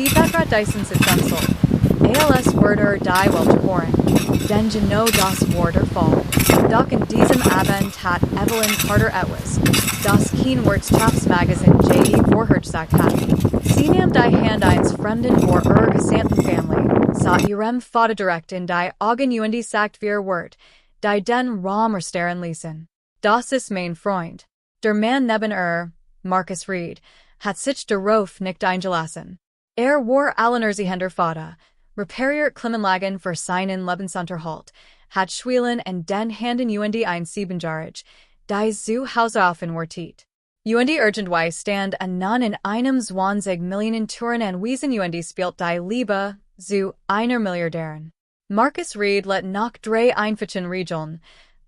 Betra Dyson Sitzungsel. ALS Wörter die Weltgeboren. Den Geno das Wörter fall. Doch in diesem Abend hat Evelyn Carter etwas. Das Keenwortschaftsmagazin JE vorhergesagt hat. Sie nahm die Hand eines Fremden vor ihrer gesamten Family. Sah ihrem Vater direkt in die Augen und sagt wir Wort. Die den Raum erstaren ließen. Das ist mein Freund. Der Mann neben Marcus Reed, hat sich darauf nicht eingelassen. War Alleinerziehender Vater, repariert Klimaanlagen für seinen Lebensunterhalt, hat Schwielen und den Händen und ein Siebenjährige, die zu Hause aufgewartet. Und urgentweise stand nun in einem 20 Millionen Touren und Wiesen und spielt die Liebe zu einer Milliardärin. Marcus Reed let nach Drei einfachen Regeln,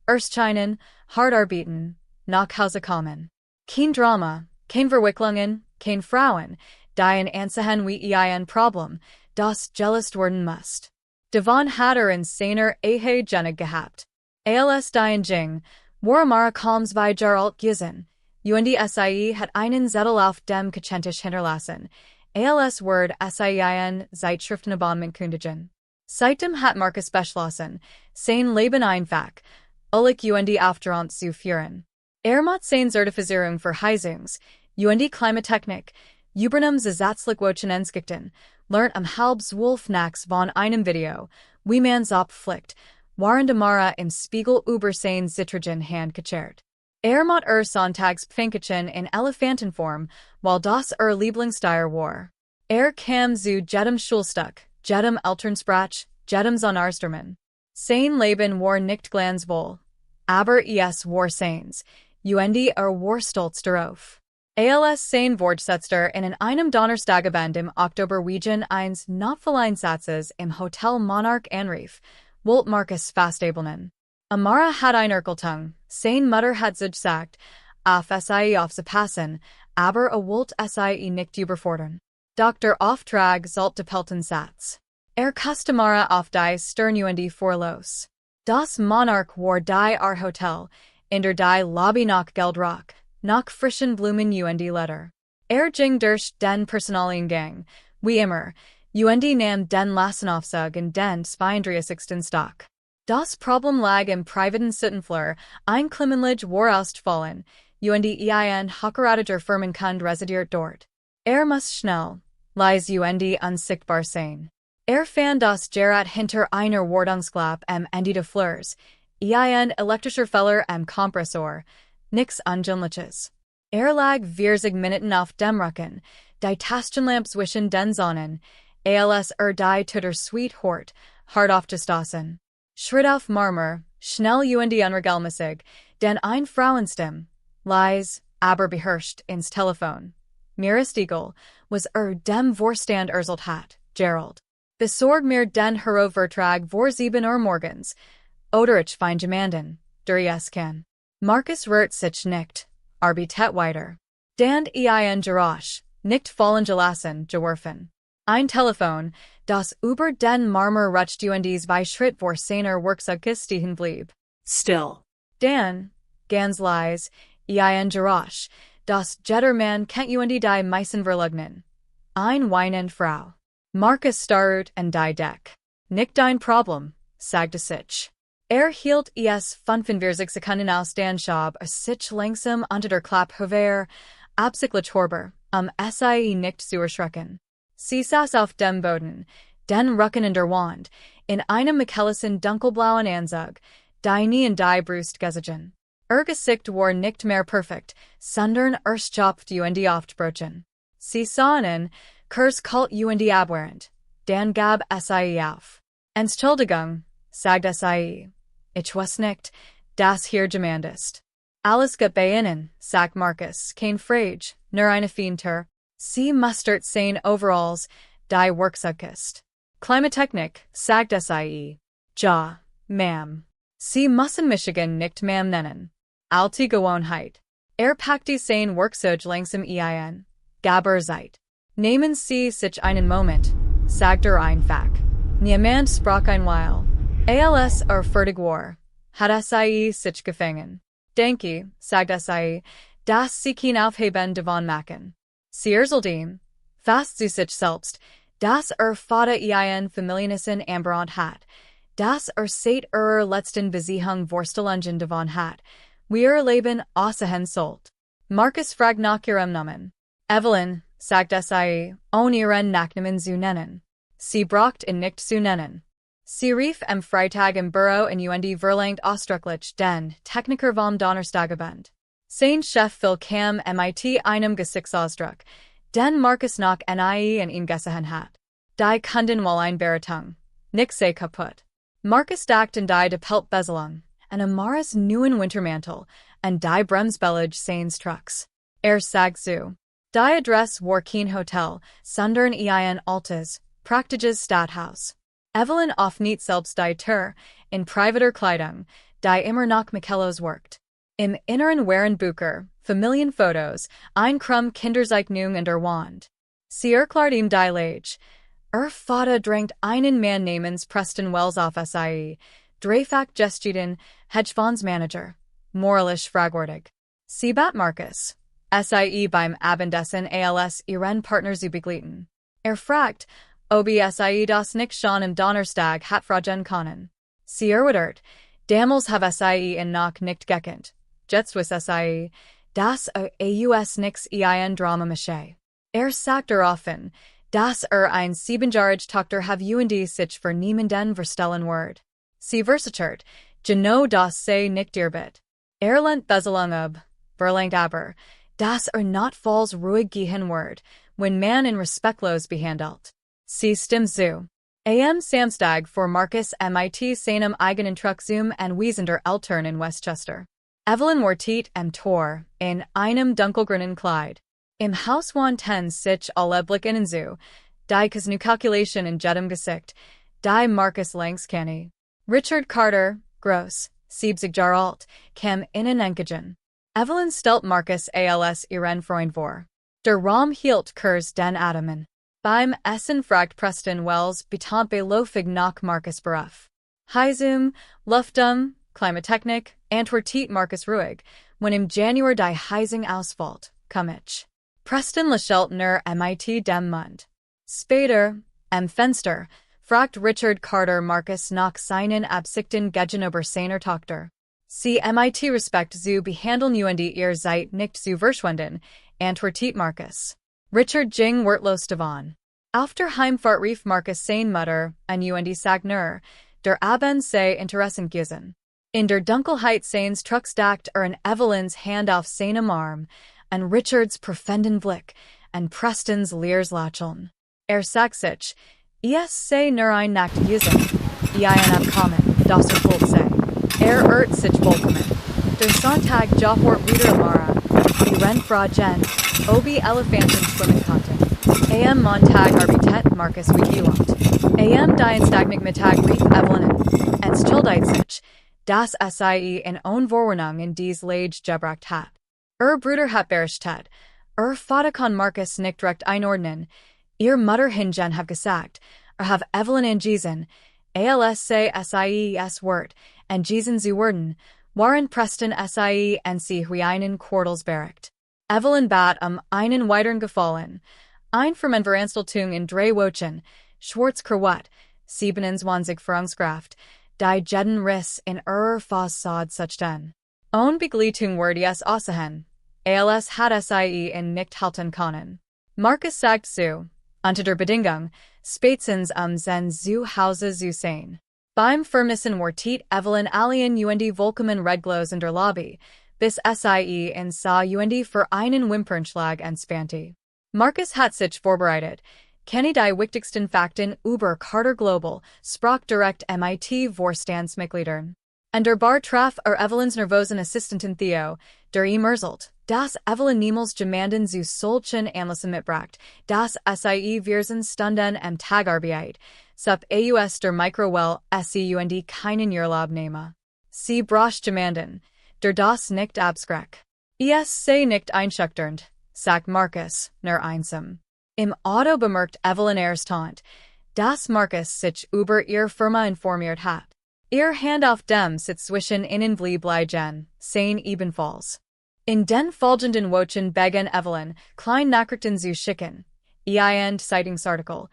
erscheinen, hart arbeiten, nach Hause kommen. Kein Drama, kein Verwicklungen, kein Frauen, die ein Ansehen wie ein Problem, das gelöst werden muss. Devon hat in seiner Ehe Genig gehabt. Als die Jing, Waramara Kalms bei Geralt gesehen, und sie hat einen Zettel auf dem Kachentisch hinterlassen, als Word seien Zeitschriftenabonnement kundigen. Seitdem hat Marcus beschlossen, sein Leben einfach, ullig und Aufdrant zu führen. Macht seine Zertifizierung für Heizungs, und Klimatechnik, übernahm Zusatzlichkeiten, lernt halb-12 nachts von einem Video, wie man's abflickt, waren Mara im Spiegel über sein Zitrogen Hand gechert. Macht Sonntagspfänkchen in Elefantenform, weil das Lieblingstier war. Kam zu jedem Schulstück, jedem Elternsprach, jedem Sonarstermann. Sein Leben war nicht glanzvoll, aber es war seins, und war stolz darauf. Als sein Vorgesetzter in einem Donnerstagabend im Oktober wegen eines Notfalleinsatzes im Hotel Monarch anrief, wollte Marcus fast abelnen. Amara hat ein Erkeltung, sein Mutter hat sich gesagt, auf sie aufzupassen, aber wollte sie nicht überfordern. Dr. Auftrag sollte pelten Satz. Customara auf die Stern und Vorlos. Das Monarch war die Hotel, in der die Lobby nach Geldrock, nach frischen Blumen und Letter. Ging durch den Personaliengang, wie immer, und nahm den Lassenaufzug in den 32. Stock. Das Problem lag im privaten Sittenflur, ein Klimaanlage war ausgefallen, und ein hochkarätiger Firmenkund residiert dort. Muss schnell, leise und unsichtbar sein. Fand das Gerät hinter einer Wartungsklappe am Ende des Flurs, ein elektrischer Feller am Kompressor, nix Ungewöhnliches. Lag 40 Minuten auf dem Rücken, die Tastenlampe zwischen den Sonnen, als die Tutter Sweet Hort, hart aufgestoßen. Schritt auf Marmor, schnell und unregelmäßig, denn ein Frauenstimme, leise, aber beherrscht ins Telefon. Stiegel, was dem Vorstand erzählt hat, Gerald. Besorg mir den Hero-Vertrag vor 7 Uhr morgens. Oder ich fein jemanden, der es kann. Marcus rührt sich nicht, arbeitet weiter. Dan ein Geräusch, nicht fallen gelassen, geworfen. Ein Telefon, das über den Marmor rutscht und 2 Schritt vor seiner Werkzeug stehen blieb. Still. Dan, ganz leise, ein Geräusch, das jedermann kennt und die meisten verleugnen. Ein weinend Frau. Marcus starrt und die Deck. Nicht dein Problem, sagte sich. Hielt es 45 Sekunden aus den Schab sich langsam unter der Klappe hover, absichtlich horber, sie nicht zu erschrecken. Sie saß auf dem Boden, den Rücken in der Wand, in einem Michelson dunkelblauen Anzug, die nie in die Brust gesiegen. Gesicht war nicht mehr perfekt, sondern erschöpft und aufgebrochen. Sie sahen, Kurs kalt und abwehrend, dann gab sie auf. Entschuldigung, sagte sie. Ich weiß nicht, das hier gemeint ist. Alles geht bei Ihnen, sagt Marcus, kein Frage, nur eine Fienter. Sie mustert sein Overalls, die Werkzeug ist. Klimatechnik, sagt sie. Ja, Ma'am. Sie müssen Michigan nicht Ma'am nennen. Alte Gewohnheit. Packte sein Werkzeug langsam ein. Gab Zeit. Nehmen Sie sich einen Moment, sagt einfach. Niemand sprach ein Weil. Als fertig war, hat sie sich gefangen. Denke, sagt sie, dass sie kein Aufheben davon machen. Sie erzählt ihm, fast zu sich selbst, Das Vater Ihre Familie amberant hat. Das seit letzten Beziehung Vorstelungen davon hat. Wir leben außerhin sollt. Marcus fragt nach ihrem Namen. Evelyn, sagt sie, ihren Nachnamen zu nennen. Sie braucht ihn nicht zu nennen. Sie rief am Freitag im Büro in verlangt ausdrücklich den Techniker vom Donnerstagabend. Sein Chef will kam mit einem Gesichtsausdruck, den Marcus nach in ihn gesehen hat. Die Kunden wohl ein Beratung. Nix sei kaputt. Marcus dacht an die Peltbezelung, an Amaras neuen Wintermantel, an die Bremsbelage seines Trucks. Sagt zu. Die Adresse war kein Hotel, sondern ein altes, praktisches Stadthaus. Evelyn auf nicht selbst die Tür, in privater Kleidung, die immer nach Michelos workt. Im Inneren waren Bücher, Familienfotos, ein Kinderzeichnung und Wand. Sie erklärt ihm die Lage. Vater drängt einen Mann namens Preston Wells auf sie, Dreifach Gestiden, Hedgefondsmanager. Moralisch fragwürdig. Sie bat Marcus. Sie beim Abendessen ihren Partner zu begleiten. Fragt, ob sie das nicht schon im Donnerstag hat fragen können. Sie erwidert, damals have sie in Nacht nicht gekannt. Jetzt wiss sie, dass aus nix ein Drama mische. Sagt daraufhin, dass ein 7-jährige Tochter have sich für niemanden verstellen wird. Sie versichert, genau das sei nicht ihr bit. Lehnt Bezelung ab, verlangt aber, dass not falls ruhig gehen wird, wenn man in respektlos behandelt. Sie stimmt zu. Am Samstag vor Marcus mit seinem eigenen Truck zum Anwesender Eltern in Westchester. Evelyn wartet am Tor, in einem dunkelgrünen Kleid. Im Haus wanten sich alle Blicken zu, die nu Kalkulation in jedem Gesicht, die Marcus längs kenny. Richard Carter, gross, 70 Jahre alt, kam innen engagen. Evelyn stellt Marcus ihren Freund vor. Der Raum hielt Kurs den Adamen. Beim Essen fragt Preston Wells betampe lofig nach Marcus Beruf. Heizungen, Luftung, Klimatechnik, antwortet Marcus ruhig, when im Januar die Heizung ausfällt, ich. Preston lächelt nur mit dem Mund. Später, am Fenster, fragt Richard Carter Marcus nach seinen Absichten gegenüber seiner Tochter. Sie mit Respekt zu behandeln ihr seid nicht zu verschwenden, antwortet Marcus. Richard ging wortlos davon. Auf der Heimfahrt rief Marcus seine Mutter an sagt nur, der Abend sei interessant gewesen. In der Dunkelheit seines Trucks dacht an Evelyns Hand auf seinem Arm, an Richards profenden Blick, an Prestons leeres Lächeln. Sagt sich, sei nur ein Nacht gewesen, ein Abkommen, das erfüllt sei. Sich vollkommen. Der Sonntag Johort wieder Amara, die Fragen, ob Elefanten schwimmen konnten. Am Montag arbeitete Marcus Wikiloft. Am Dienstag Mittag rief Evelyn an, stellt sich, dass sie in Vorwarnung in dies Lage gebracht hat. Bruder hat berichtet, Vater kann Marcus nicht direkt einordnen, ihr Mutter hingegen have gesagt, have Evelyn an Diese, sei SIES Wort, an Diese zu werden, waren Preston sie an sie einen Quartals bericht. Evelyn bat einen weiteren Gefallen, ein Vermenveranstaltung in Drei Wochen, Schwarz Krawatt, 27 Führungskraft, die jeden Riss in Fassad suchten. Begleitung wurde es aussehen. Hat sie in nicht halten können. Marcus sagt zu, unter der Bedingung, spätestens sein zu Hause zu sein. Beim Vermissen wartet Evelyn alien vollkommen redglos in der Lobby, bis sie in sah für einen Wimpernschlag entspannte. Marcus hat sich vorbereitet, kenne die wichtigsten Fakten über Carter Global, sprach direkt mit Vorstandsmitgliedern. An der Bar traf Evelyns nervosen Assistentin Theo, der merselt, dass Evelyn niemals jemanden zu solchen Anlässen mitbracht, dass sie Wirsen Stunden am Tagarbeit, sup aus der Mikrowelle keinen Urlaub nehme. Sie brach jemanden, der das nicht abschreck. Sei nicht einschüchternd, sagt Marcus, nur einsam. Im Auto bemerkt Evelyn erstaunt, dass Marcus sich über ihre Firma informiert hat. Ihr Hand auf dem Sitz zwischen ihnen bleiben, sein ebenfalls. In den folgenden Wochen begann Evelyn, kleine Nachrichten zu schicken. Ein Zeitungsartikel,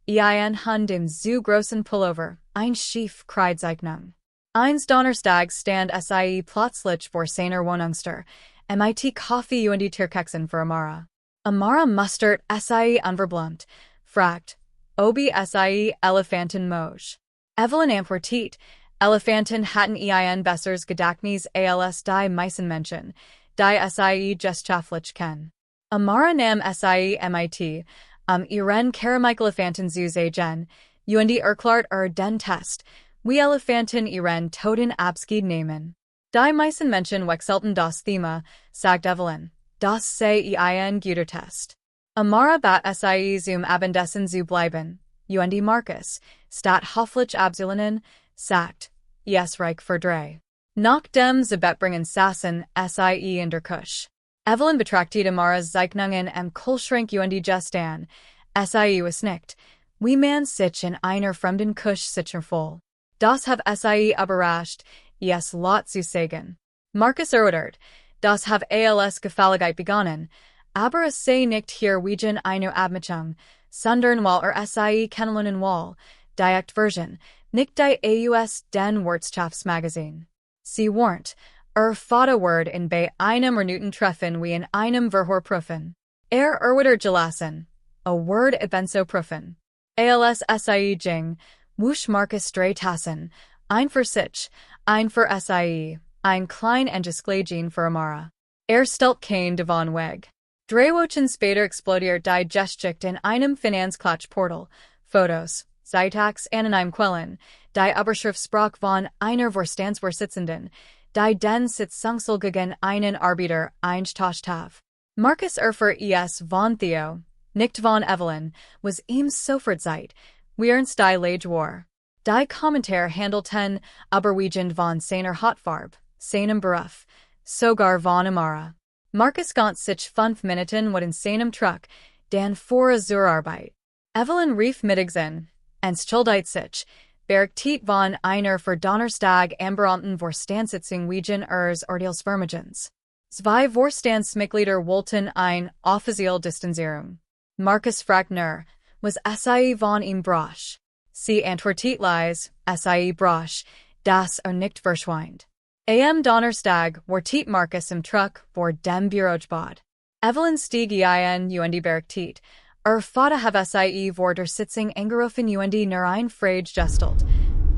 Ein Hund im zu großen Pullover, ein Schief, cried Zeichnung. Eins Donnerstag stand sie plötzlich vor seiner Wohnungstür, mit Kaffee und Tierkexen für Amara. Amara mustert sie unverblumt, fragt, Obi sie Elefanten Moj. Evelyn antwortet, Elefanten hatten ein besseres Gedächtnis als die meisten Menschen, die sie geschaftlich kennen. Amara nam sie mit, ihren Keramikelefanten zu sehen, und erklärt den Test, wie Elefanten ihren Toten Abschied nehmen. Die meisten Menschen wechselten das Thema, sagt Evelyn, das sei ein guter Test. Amara bat sie zum Abendessen zu bleiben, und Marcus, statt hoffentlich abzulehnen, sagt, yes reich für Drei. Nach dem Bettbringen saßen sie in der Küche. Evelyn betrachtet Amara's Zeichnungen im Kühlschrank und gestern, sie was nicht, wie man sich in einer fremden Küche sicher voll. Das have sie überrascht, yes lot zu sagen. Marcus erörtert, das have als Gefälligkeit begonnen, aber es sei nicht hier wegen einer Abmachung, sondern weil sie kennenlernen will, die Version, nicht die aus den Wirtschaftsmagazin. Sie warnt, Vaterwort in bei einem Minuten treffen wie in einem Verhörprüfen. Erörtert gelassen, a word ebenso prüfen. Als sie ging, wusch Marcus drei Tassen, ein für sich, ein für sie, ein klein Engesglagin für Amara. Stellt kein davon weg. Drei Wochen später explodiert die Geschichte in einem Finanzklatschportal, Fotos, Zeitags an einem Quellen, die Überschrift sprach von einer Vorstandsvorsitzenden, die den Sitzungsel gegen einen Arbeiter eingetauscht have. Marcus von Theo, nicht von Evelyn, was ihm sofort Zeit, während die Lage war. Die Kommentar handelten überwiegend von seiner Hautfarbe, seinem Beruf, sogar von Amara. Marcus gant sich 5 Minuten in seinem Truck, dann vor zur Arbeit. Evelyn rief mittags entschuldigt sich, bergtit von einer für Donnerstag anberannten Vorstandssitzung wegen ihres Urteilsvermögens. Zwei Vorstandsmitglieder wollten offizielle Distanzierung. Marcus fragt nur, was sie von ihm brach. Sie antwortet leise, sie brach, das nicht verschwindet. Am Donnerstag wartet Marcus im Truck vor dem Bürogebäude. Evelyn stieg ein und bergtit, Vater have sie vor der Sitzung angerufen und nur ein Frage gestellt.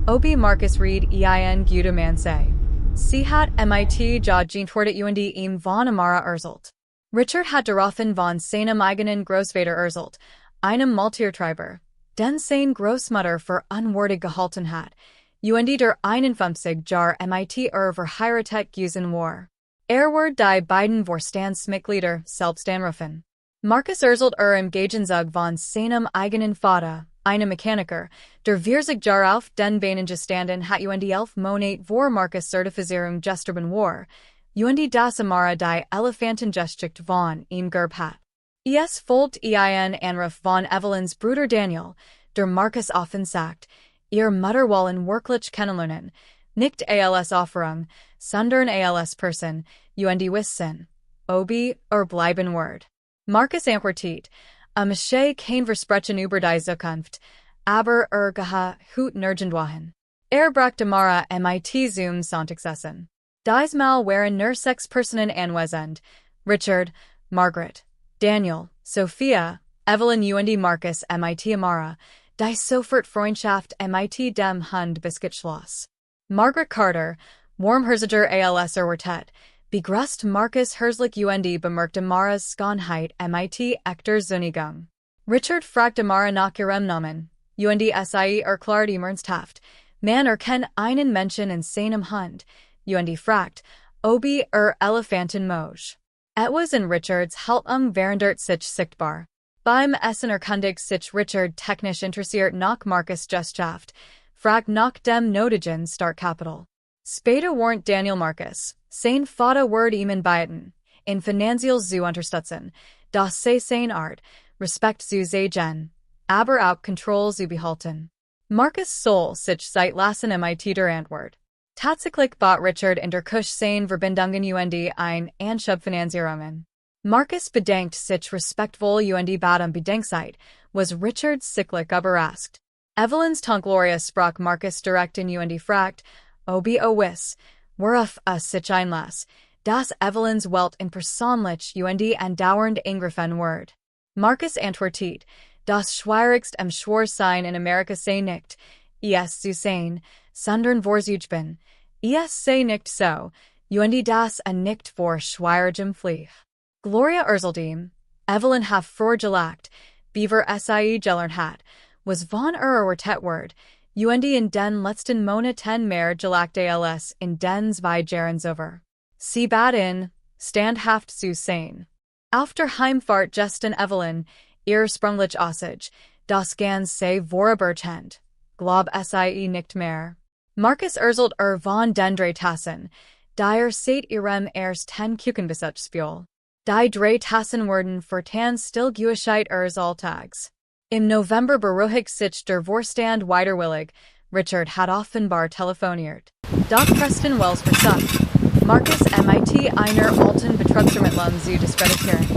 Obi Marcus read ein guter Mann sei. Sie hat mit geantwortet und ihm von Amara erzählt. Richard hat daraufhin von seinem eigenen Großvater erzählt, einem Maltiertreiber, den seine Großmutter für unwürdig gehalten hat, und der 51 Jahr mit verheiratet gewesen war. Wurde die beiden Vorstandsmitglieder selbst anrufen. Marcus erzählt im Gegenzug von seinem eigenen Vater, einem Mechaniker, der 40 Jahre auf den Beinen gestanden hat und 11 Monate vor Marcus Zertifizierung gestorben war, und das Amara die Elefantengeschichte von ihm gerb hat. Es folgt ein Anruf von Evelyns Bruder Daniel, der Marcus offen sagt, ihr Mutter wollen wirklich kennenlernen, nicht als Offerung, sondern als Person, und wissen, obi bleiben wird. Marcus antwortet, Mische kein Versprechen über die Zukunft, aber geha hut nirgendwohin. Bracht Amara mit zum Sonntagsessen. Diesmal waren nur 6 Personen anwesend, Richard, Margaret, Daniel, Sophia, Evelyn und Marcus mit Amara, die sofort Freundschaft mit dem Hund beschloss. Margaret Carter, warmherziger als erwartet, begrüßt Marcus herzlich und bemerkt Amaras Schönheit mit echter Zunigung. Richard fragt Amara nach ihrem Namen, und sie erklärt ihm ernsthaft, man erkennt einen Menschen in seinem Hund, und fragt, obi Elefanten Moj. Etwas in Richards Haltung verändert sich sichtbar. Beim Essen erkundigt sich Richard technisch interessiert nach Marcus Geschaft, fragt nach dem nötigen Startkapital. Später warnt Daniel Marcus, sein Vater wird ihm beiden, in finanziell zu unterstützen, das sei sein Art, Respekt zu sehen, aber auch Kontrolle zu behalten. Marcus soll sich Zeit lassen mit der Antwort. Tatsächlich bat Richard in der Küche seine Verbindungen und Anschubfinanzierungen. Marcus bedankt sich respektvoll und bat Bedenkzeit, was Richard's cyclic überrascht. Evelyn's Tonglorious sprach Marcus direkt in und fragt, ob wiss, worauf sich einlass, das Evelyn's Welt in persönlich und andauernd angriffen wird. Marcus antwortet, das schwierigst Schwor sein in Amerika sei nicht, es zu sein, sondern vorzugeben, es sei nicht so, und das nicht vor schwierigem Flieh. Gloria Erzeldem, Evelyn have vorgelagt, beaver sie gelernt hat, was von Wort, und in den letzten Monaten mehr gelagt als in den 2 Jahren zuvor. Sie bat in, standhaft zu sein. Auf der Heimfahrt gesten Evelyn, ihr sprunglich Aussage, das ganz sei vorübergehend, glaub sie nicht mehr. Marcus erzählt von den Drei Tassen, die seit ihrem ersten Küchenbesuchsspiel. Die Drei Tassen wurden fortan stillgehusheit Alltags. Im November beruhigt sich der Vorstand widerwillig, Richard hat offenbar telefoniert. Doch Preston Wells versucht, Marcus mit einer alten Betrugsermittlung zu diskreditieren.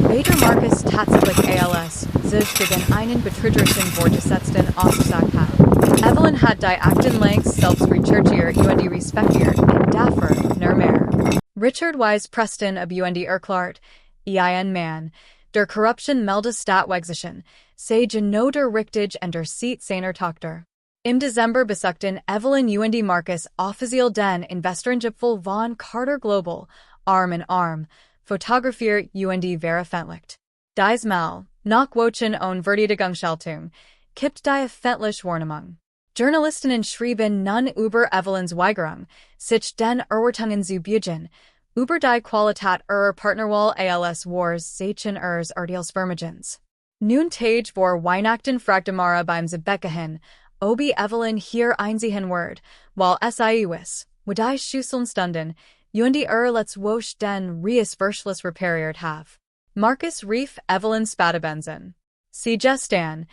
Weder Marcus tatsächlich als sich gegen einen betrügerischen Vorgesetzten ausgesagt hat. Evelyn hat die Akten längst selbst recherchiert und respektiert, und dafür nur mehr. Richard Wise Preston ob und erklärt, ein Mann, der Korruption meldet Statwegsichen, sei genau der richtig und der Seat seiner Tochter. Im Dezember besuchten Evelyn und Marcus offiziell den Investorengipfel von Carter Global, Arm in Arm, fotografiert und veröffentlicht. Dies Mal, nach Wochen und Verteidigungshaltung, kippt die öffentliche Wahrnehmung. Journalistinnen schrieben nun über Evelyn's Weigerung, sich den Erwartungen zu beugen, über die Qualität ihrer Partnerwahl als Wars Seichen ihres Urteilsvermögens. Nun Tage vor Weihnachten fragte Mara beim Zebeckahin, ob Evelyn hier einsehen wird, while sie wiss, wo die Schüsseln stunden, und let's wosch den Reisverschluss repariert have. Marcus rief Evelyn Spadebenzen. Sie gestan,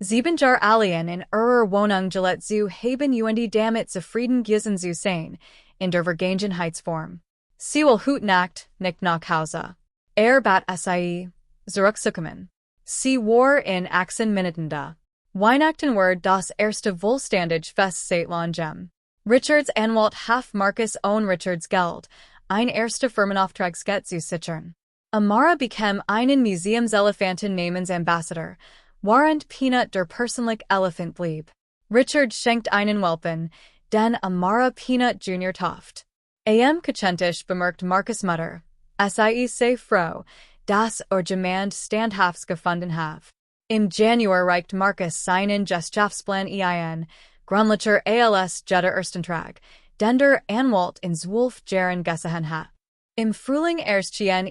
7 Jahr Alien in Wohnung Gillette zu haben und damit zufrieden gewesen zu sein, in der Vergangenheitsform. Sie will heute Nacht nicht nach Hause. Bat sie zurückzukommen. Sie war in 18 Minuten da. Weihnachten wird das erste vollständig Fest seit langem. Richards Anwalt half Marcus own Richards Geld, ein erster Firmenauftragsget zu sichern. Amara bekam einen Museumselefanten namens Ambassador, während Peanut der persönlich Elephant blieb. Richard schenkt einen Welpen, den Amara Peanut Jr. tauft. Kachentisch bemerkt Marcus Mutter, sie sei froh, dass jemand standhafts gefunden have. Im Januar reicht Marcus seinen Gesellschaftsplan Grundlicher als Jeder Erstentrag, den der Anwalt in 12 Jahren gesehen hat. Im Frühling erschien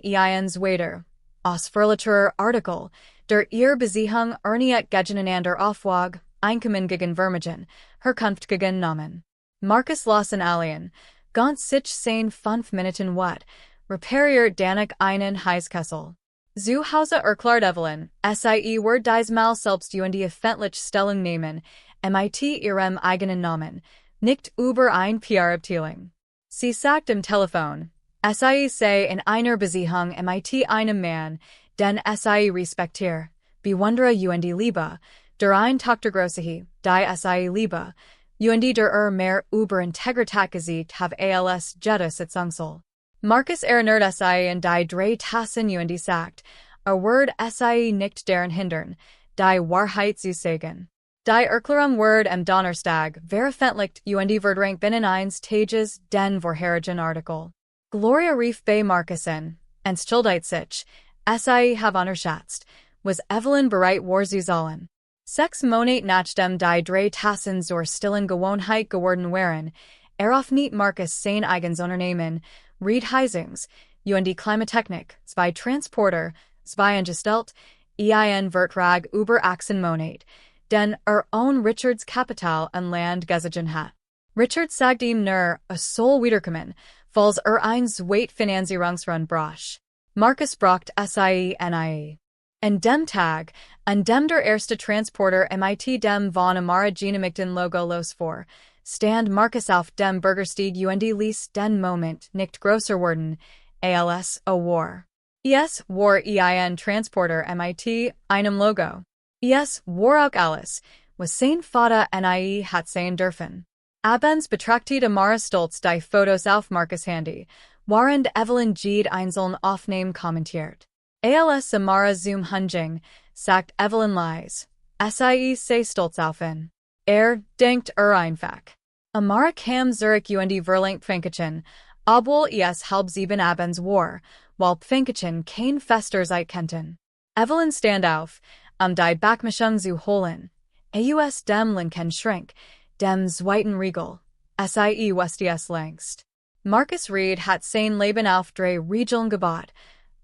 zweiter, ausführlicher Artikel, der ihr Besiehung erniet gegeneinander Aufwag, Einkommen gegen Vermögen, Herkunft gegen Namen. Marcus lassen alien, ganz sich sein 5 Minuten wat, repariert danach einen Heißkessel. Zu Hause erklärt Evelyn, sie wird diesmal selbst und öffentlich Stellung nehmen, mit ihrem eigenen Namen, nicht über ein PR-Abteilung. Sie sagt im Telefon, sie sei in einer Beziehung mit einem Mann, den sie respektiert, bewundere und liebe, der ein Tochter große, die sie liebe, und der mehr über Integrität gesiegt have als jede Sitzungsel. Marcus erinnert sie in die Drei Tassen und sagt, wird sie nicht daran hindern, die Wahrheit zu sagen. Die Erklärung wird am Donnerstag veröffentlicht und wird binnen 1 Tages den vorherigen Artikel. Gloria rief bei Marcusen, entschuldigt sich, sie have unterschätzt, was Evelyn bereit war zu zahlen. 6 Monate nachdem die Drei Tassen zur stillen Gewohnheit geworden waren, eröffnet Marcus sein eigenes Unternehmen, Heizungen, und Klimatechnik, 2 Transporter, 2 angestellt, Vertrag über 18 Monate, den own Richards Kapital an Land gesichert hat. Richard sagt ihm nur, soll wiederkommen, falls ein zweit Finanzierungsrun brach. Marcus braucht sie nie. An dem Tag, an dem der erste Transporter mit dem von Amara genehmigten Logo los vor, stand Marcus auf dem Bürgersteig und ließ den Moment nicht größer werden, als war. Es war ein Transporter mit einem Logo. Es war auch alles, was sein Vater nie hat sein dürfen. Abends betrachtete Mara stolz die Fotos auf Marcus Handy, während Evelyn jede einzeln aufnehmen kommentiert. Als Samara zum Hunjing, sagt Evelyn leise. Sei stolz auf ihn. Denkt einfach. Amara kam Zurich und verlangt Pfänkchen, obwohl es halb 7 abends war, weil Pfänkchen kein fester Zeit kennten. Evelyn stand auf, die Backmischung zu holen. Aus dem linken Schrank, dem zweiten Riegel. West es längst. Marcus Reed hat sein Leben auf 3 Regeln gebaut.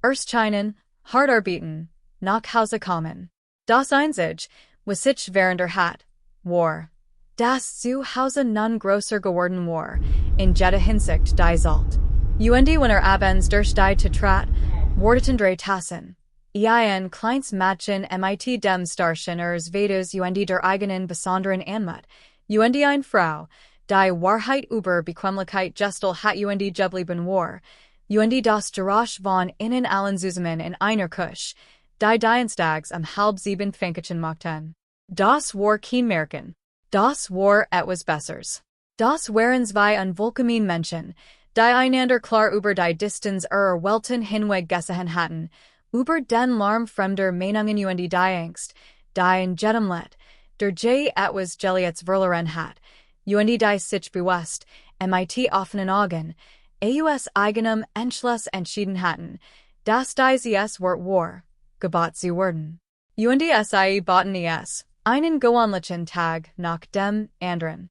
Erst Scheinen, hart arbeiten, nach Hause kommen. Das Einzige, was ich während hat, war, dass zu Hause nun größer geworden war, in jeder Hinsicht die Salt. Und wenn abends durch die Tetrat, wardeten 3 Tassen. Ein kleines Mädchen mit dem starschen Vedes und der eigenen besonderen Anmut, und eine Frau, die Wahrheit über Bequemlichkeit gestel hat und geblieben war, und das Geräusch von innen allen zusammen in einer Küche, die Dienstags halb 7 Pfänkchen machten. Das war kein Märchen. Das war etwas Besseres. Das waren 2 unvollkommen Menschen, die einander klar über die Distanz ihrer Welten hinweg gesehen hatten, über den Lärm fremder Meinungen und die Angst, die in jedem Let, der etwas Geliets verloren hat, und die sich bewusst, mit offenen Augen, aus eigenem Entschluss entschieden hatten, dass dieses Wort war, gebaut zu werden. Und bauten es, einen gewöhnlichen Tag nach dem anderen.